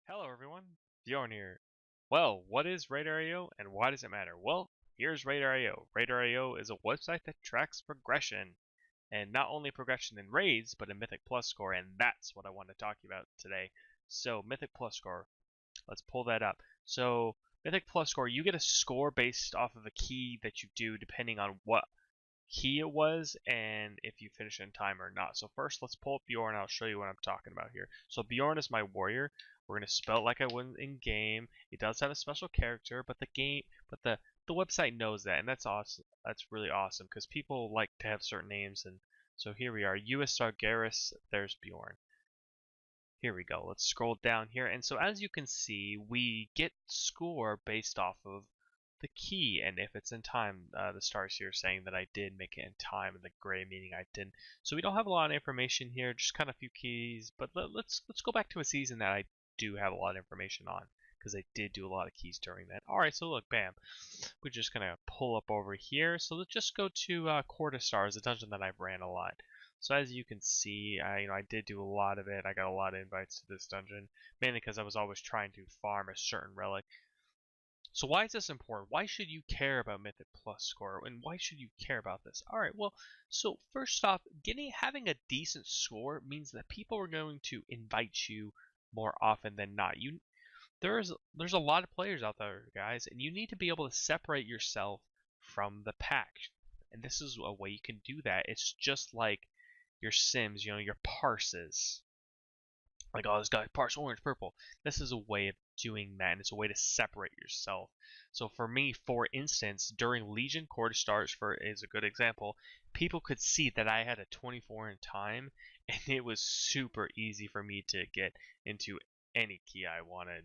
Hello everyone, Bjorn here. Well, what is Raid.io and why does it matter? Well, here's Raid.io. Raid.io is a website that tracks progression, and not only progression in raids, but a Mythic Plus score, and that's what I want to talk about today. So, Mythic Plus score, let's pull that up. So, Mythic Plus score, you get a score based off of a key that you do depending on what key it was and if you finish in time or not. So first let's pull up Bjorn. I'll show you what I'm talking about here. So Bjorn is my warrior. We're gonna spell it like I would in game. It does have a special character, but the website knows that, and that's awesome. That's really awesome because people like to have certain names, and so here we are. US Sargeras. There's Bjorn. Here we go. Let's scroll down here, and so as you can see, we get score based off of the key, and if it's in time. The stars here saying that I did make it in time, and the gray meaning I didn't. So we don't have a lot of information here, just kind of a few keys. But let's go back to a season that I do have a lot of information on, because I did do a lot of keys during that. All right, so look, bam, we're just gonna pull up over here. So let's just go to Court of Stars, a dungeon that I've ran a lot. So as you can see, I did do a lot of it. I got a lot of invites to this dungeon, mainly because I was always trying to farm a certain relic. So why is this important? Why should you care about Mythic Plus score, and why should you care about this? All right, well, so first off, having a decent score means that people are going to invite you more often than not. There's a lot of players out there, guys, and you need to be able to separate yourself from the pack. And this is a way you can do that. It's just like your Sims, your parses. Like, oh, this guy parse orange, purple. This is a way of doing that, and it's a way to separate yourself. So for me, for instance, during Legion Court of Stars is a good example, people could see that I had a 24 in time, and it was super easy for me to get into any key I wanted.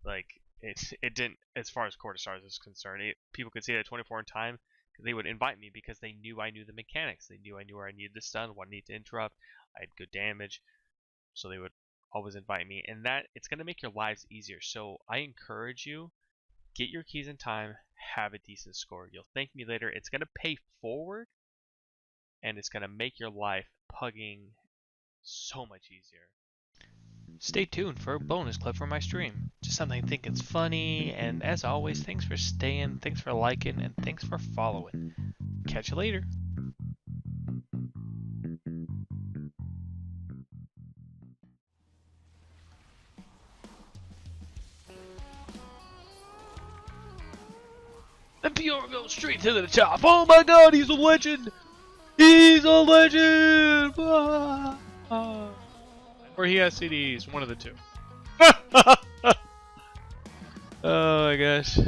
Like, it didn't, as far as Court of Stars is concerned, people could see that 24 in time. They would invite me because they knew I knew the mechanics. They knew I knew where I needed this done, what I needed to interrupt. I had good damage. So they would always invite me, and that it's going to make your lives easier. So I encourage you, get your keys in time, have a decent score. You'll thank me later. It's going to pay forward, and it's going to make your life pugging so much easier. Stay tuned for a bonus clip from my stream. Just something I think it's funny, and as always, thanks for staying, thanks for liking, and thanks for following. Catch you later. And Bjorn goes straight to the top. Oh my god, he's a legend! He's a legend! Or he has CDs, one of the two. Oh my gosh.